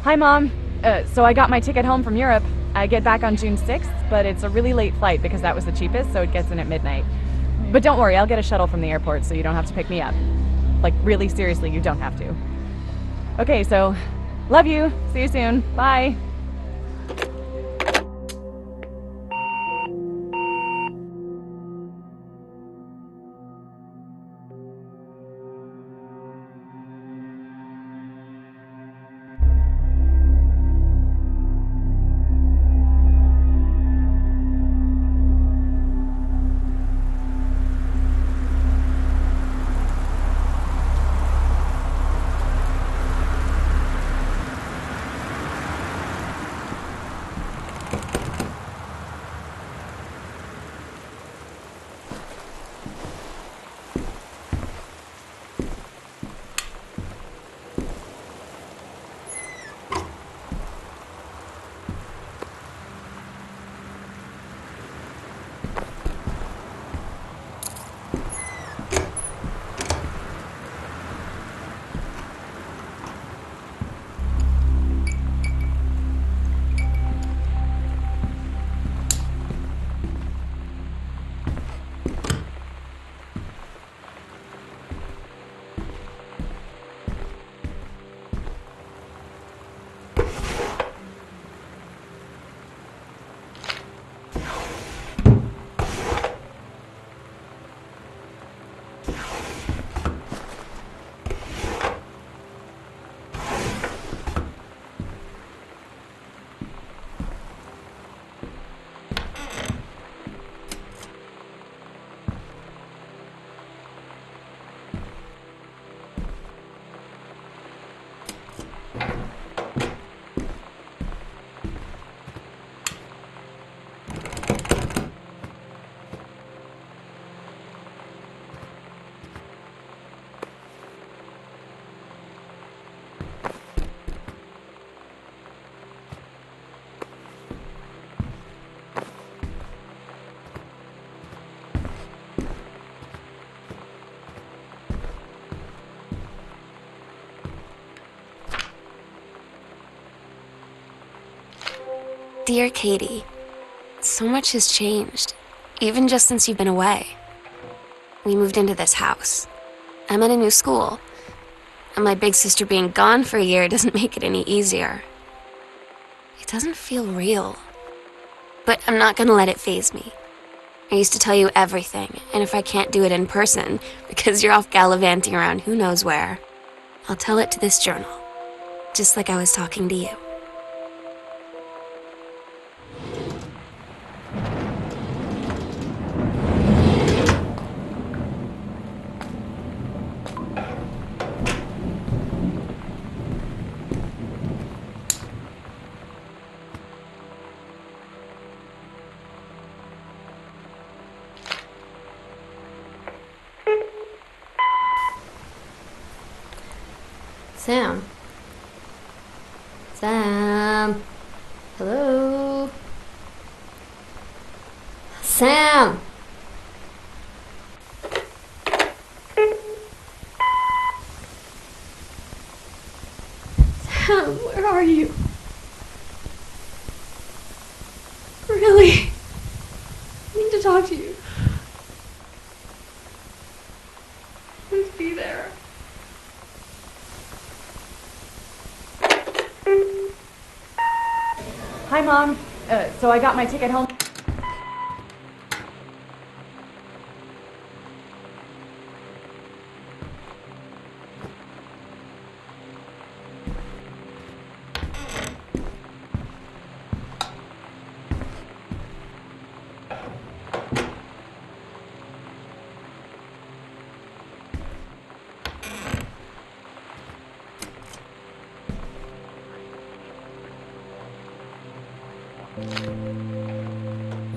Hi, Mom. So I got my ticket home from Europe. I get back on June 6th, but it's a really late flight because that was the cheapest, so it gets in at midnight. But don't worry, I'll get a shuttle from the airport so you don't have to pick me up. Like, really, seriously, you don't have to. Okay, so, love you. See you soon. Bye. Dear Katie, so much has changed, even just since you've been away. We moved into this house. I'm at a new school, and my big sister being gone for a year doesn't make it any easier. It doesn't feel real, but I'm not gonna let it faze me. I used to tell you everything, and if I can't do it in person, because you're off gallivanting around who knows where, I'll tell it to this journal, just like I was talking to you. Sam? Sam? Hello? Sam! Sam, where are you? Really? I need to talk to you. Please be there. Hi, Mom. So I got my ticket home.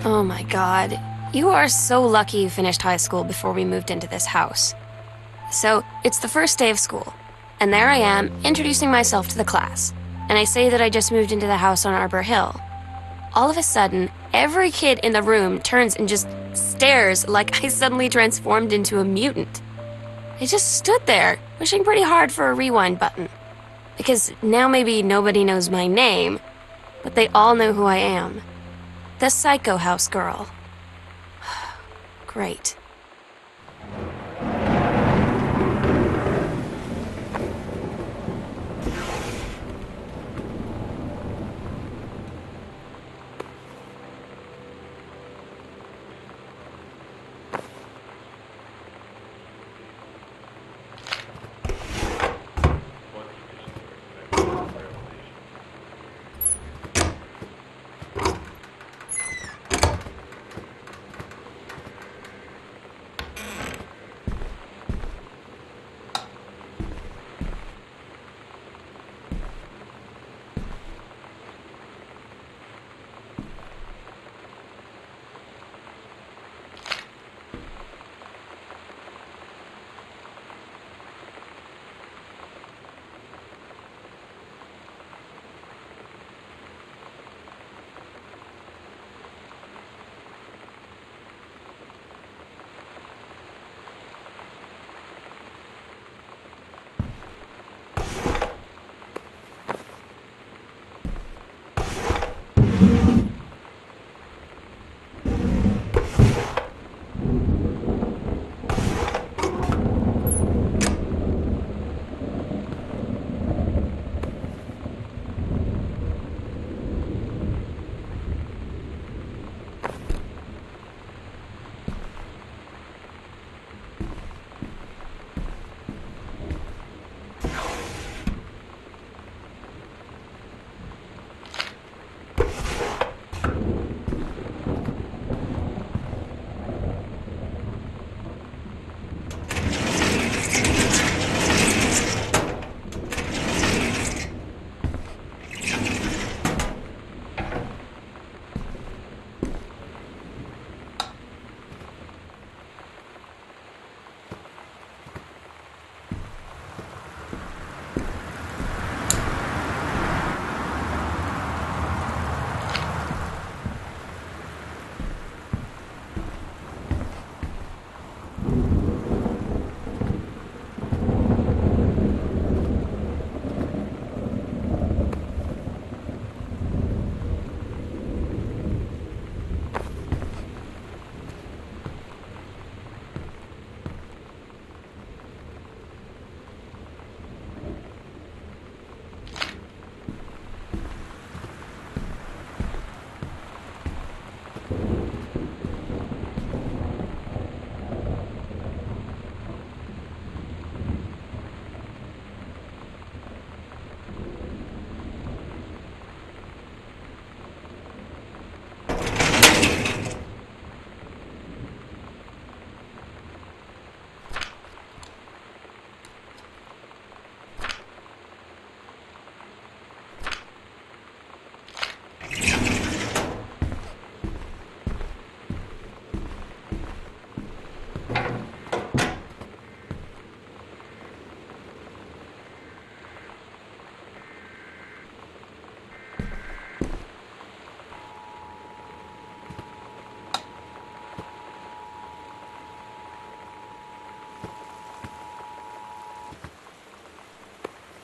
Oh my God. You are so lucky you finished high school before we moved into this house. So, it's the first day of school, and there I am, introducing myself to the class, and I say that I just moved into the house on Arbor Hill. All of a sudden, every kid in the room turns and just stares like I suddenly transformed into a mutant. I just stood there, wishing pretty hard for a rewind button. Because now maybe nobody knows my name, but they all know who I am. The Psycho House girl. Great.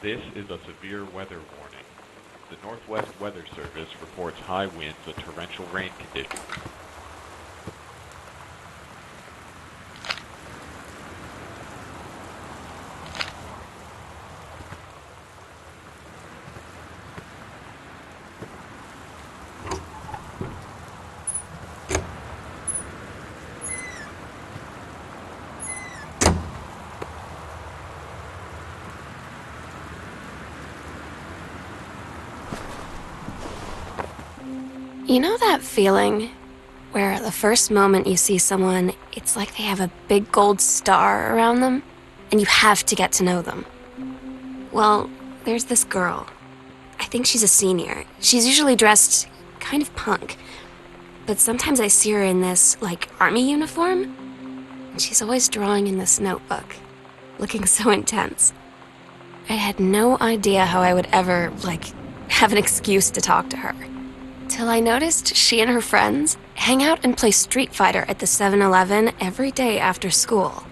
This is a severe weather warning. The Northwest Weather Service reports high winds and torrential rain conditions. You know that feeling where the first moment you see someone, it's like they have a big gold star around them, and you have to get to know them? Well, there's this girl. I think she's a senior. She's usually dressed kind of punk, but sometimes I see her in this, army uniform, and she's always drawing in this notebook, looking so intense. I had no idea how I would ever, have an excuse to talk to her. Till I noticed she and her friends hang out and play Street Fighter at the 7-Eleven every day after school.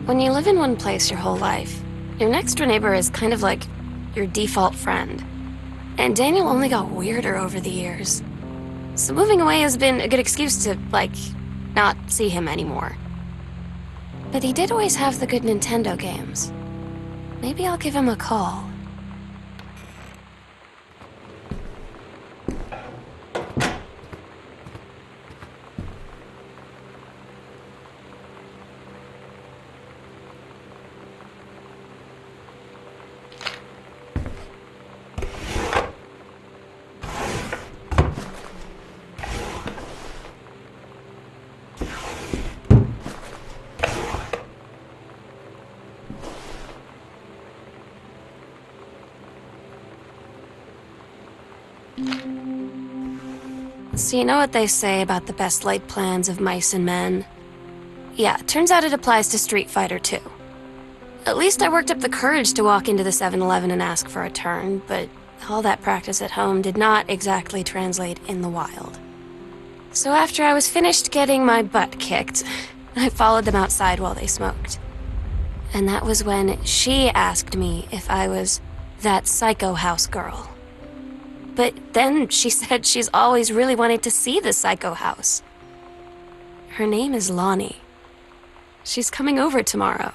When you live in one place your whole life, your next door neighbor is kind of like your default friend. And Daniel only got weirder over the years. So moving away has been a good excuse to, not see him anymore. But he did always have the good Nintendo games. Maybe I'll give him a call. So you know what they say about the best laid plans of mice and men? Yeah, turns out it applies to Street Fighter too. At least I worked up the courage to walk into the 7-Eleven and ask for a turn, but all that practice at home did not exactly translate in the wild. So after I was finished getting my butt kicked, I followed them outside while they smoked. And that was when she asked me if I was that psycho house girl. But then she said she's always really wanted to see the psycho house. Her name is Lonnie. She's coming over tomorrow.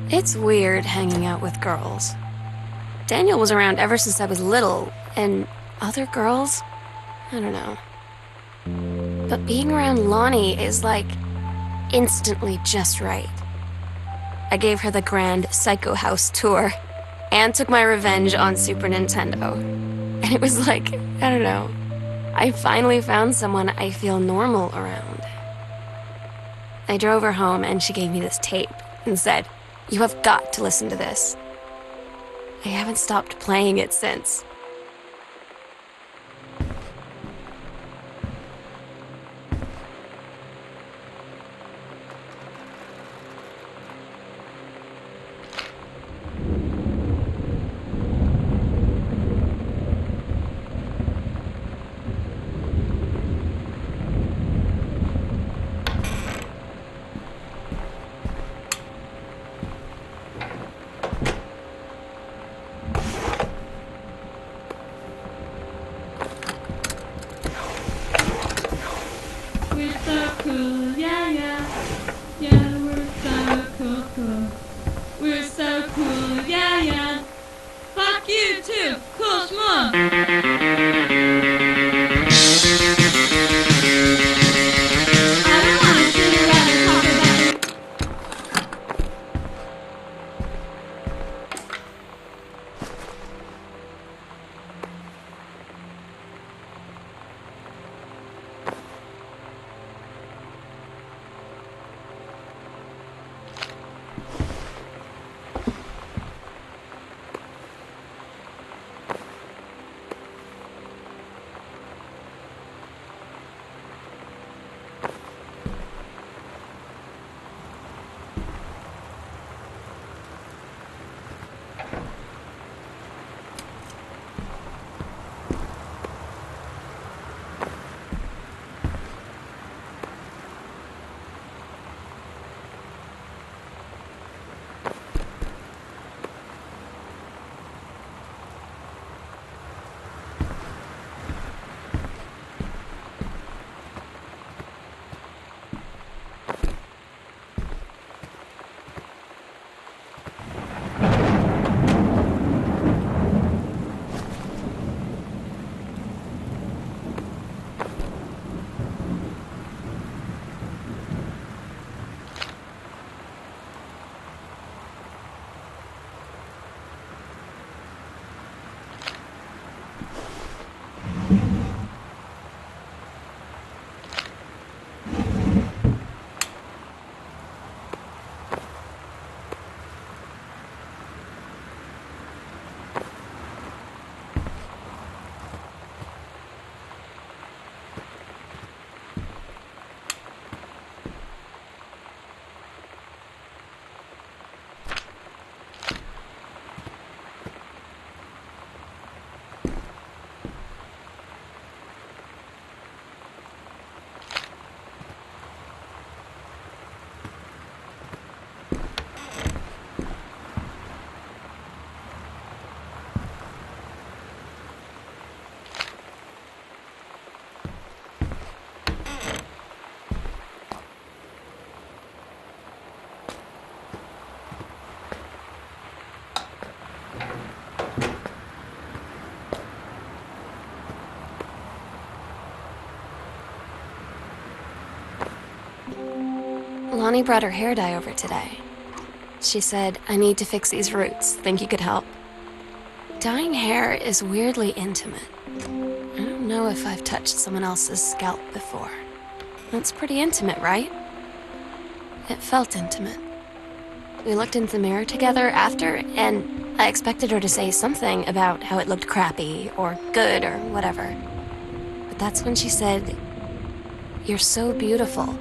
It's weird hanging out with girls. Daniel was around ever since I was little, and other girls? I don't know. But being around Lonnie is instantly just right. I gave her the grand Psycho House tour, and took my revenge on Super Nintendo. And it was I don't know. I finally found someone I feel normal around. I drove her home and she gave me this tape and said, "You have got to listen to this." I haven't stopped playing it since. We're so cool, yeah, yeah. Yeah, we're so cool, cool. We're so cool, yeah, yeah. Fuck you too, cool schmuck. I don't wanna sit around and talk about it. Lonnie brought her hair dye over today. She said, I need to fix these roots. Think you could help? Dyeing hair is weirdly intimate. I don't know if I've touched someone else's scalp before. It's pretty intimate, right? It felt intimate. We looked in the mirror together after, and I expected her to say something about how it looked crappy or good or whatever. But that's when she said, "You're so beautiful."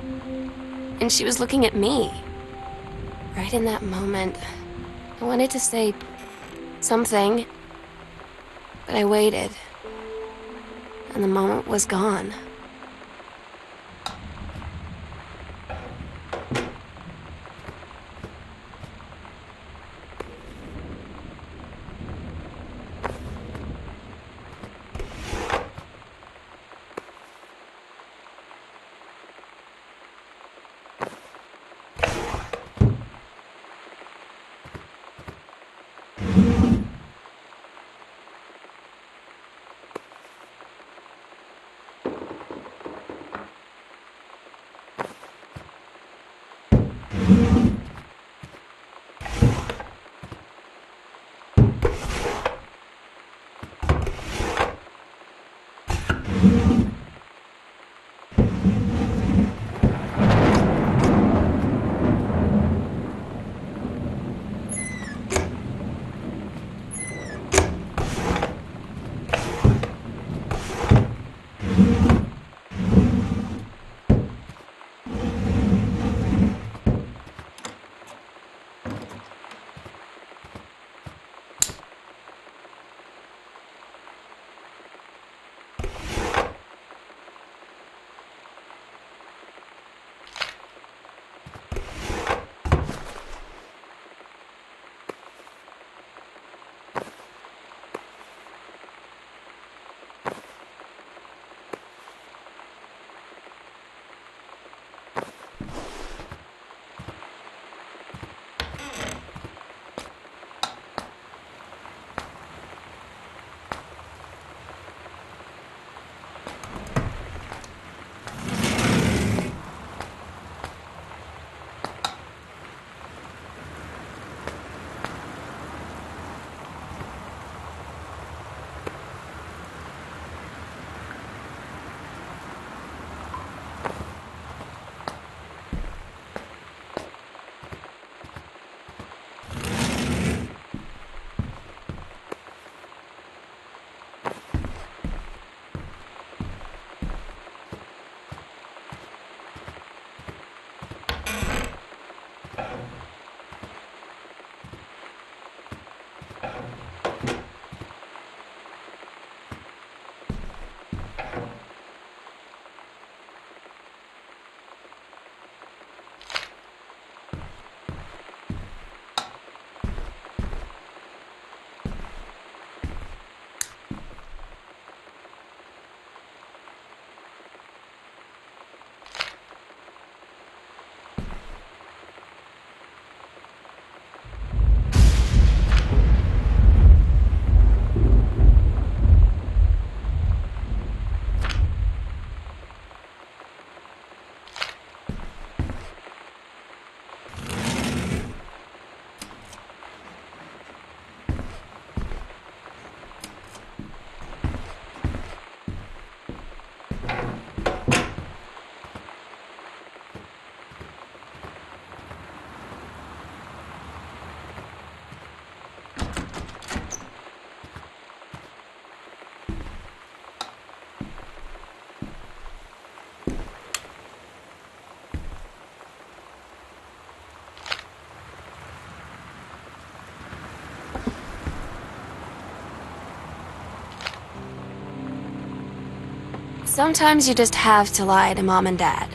And she was looking at me. Right in that moment, I wanted to say something, but I waited, and the moment was gone. Sometimes you just have to lie to Mom and Dad.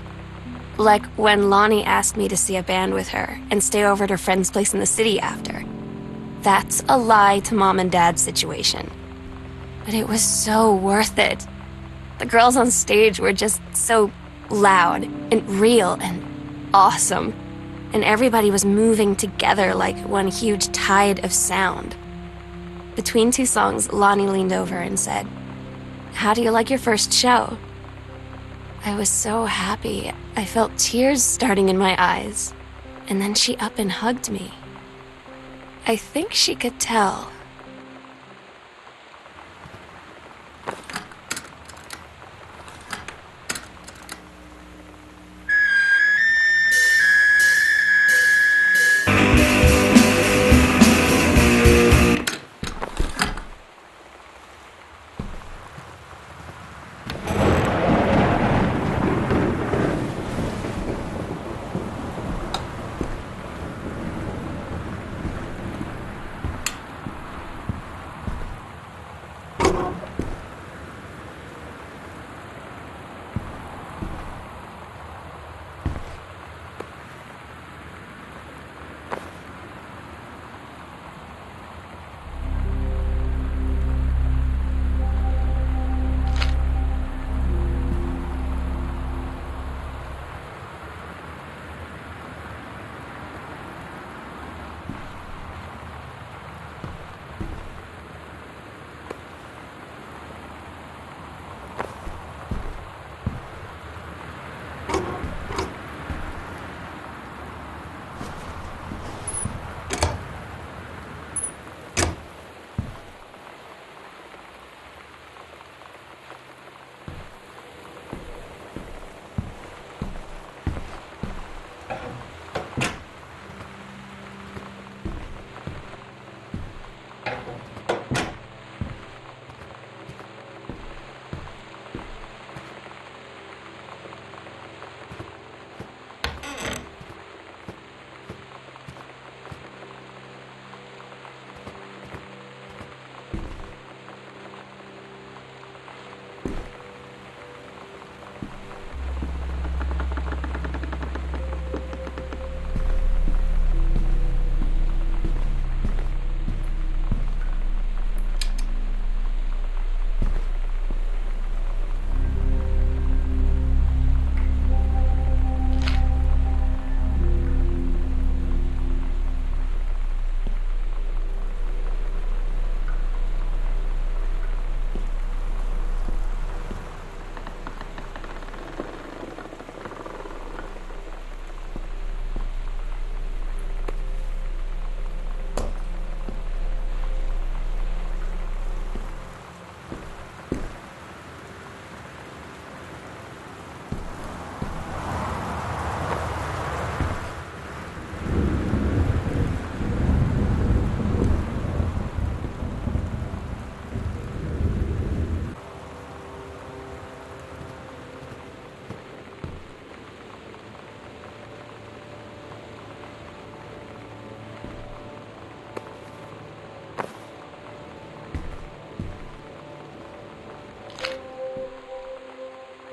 Like when Lonnie asked me to see a band with her and stay over at her friend's place in the city after. That's a lie to Mom and Dad situation. But it was so worth it. The girls on stage were just so loud and real and awesome. And everybody was moving together like one huge tide of sound. Between two songs, Lonnie leaned over and said, "How do you like your first show?" I was so happy. I felt tears starting in my eyes. And then she up and hugged me. I think she could tell.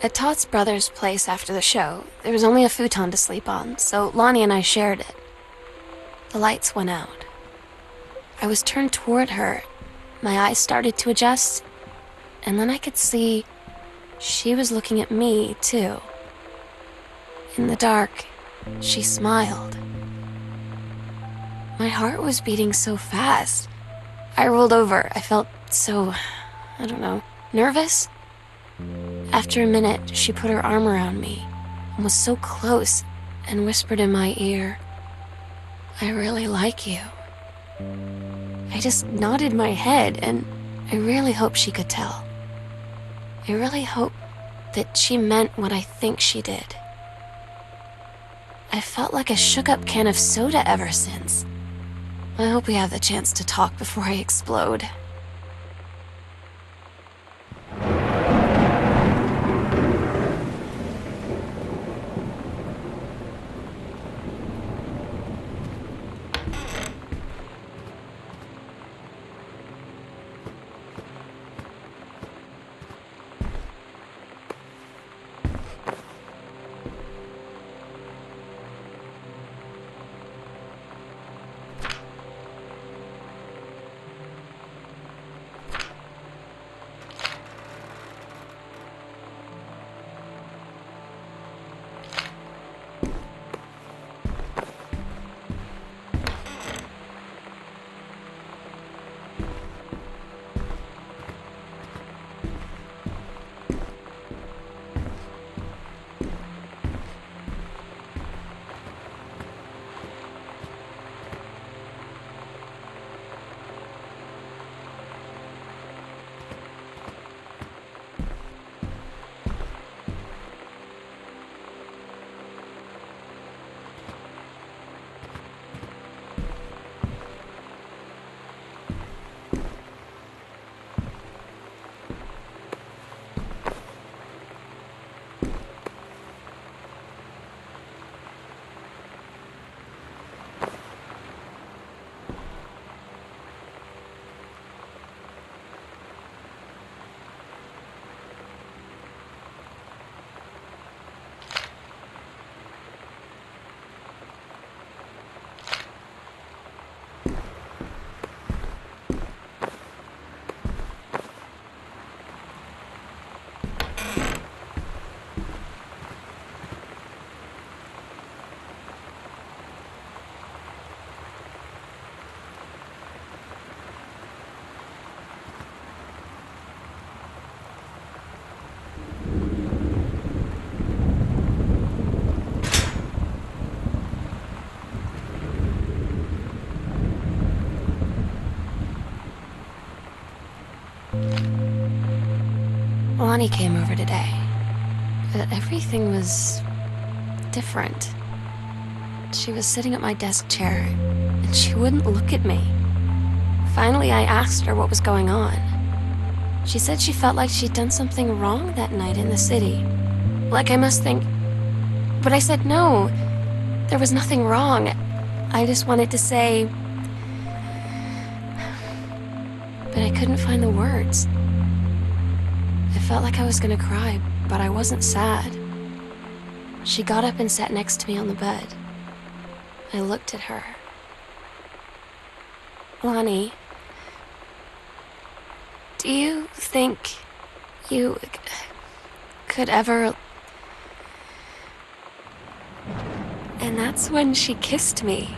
At Todd's brother's place after the show, there was only a futon to sleep on, so Lonnie and I shared it. The lights went out. I was turned toward her. My eyes started to adjust, and then I could see she was looking at me, too. In the dark, she smiled. My heart was beating so fast. I rolled over. I felt so, I don't know, nervous. After a minute, she put her arm around me and was so close and whispered in my ear, "I really like you." I just nodded my head, and I really hope she could tell. I really hope that she meant what I think she did. I felt like a shook-up can of soda ever since. I hope we have the chance to talk before I explode. Lonnie came over today. But everything was different. She was sitting at my desk chair, and she wouldn't look at me. Finally, I asked her what was going on. She said she felt like she'd done something wrong that night in the city. Like I must think... But I said no. There was nothing wrong. I just wanted to say... But I couldn't find the words. I felt like I was gonna cry, but I wasn't sad. She got up and sat next to me on the bed. I looked at her. Lonnie, do you think you could ever... And that's when she kissed me.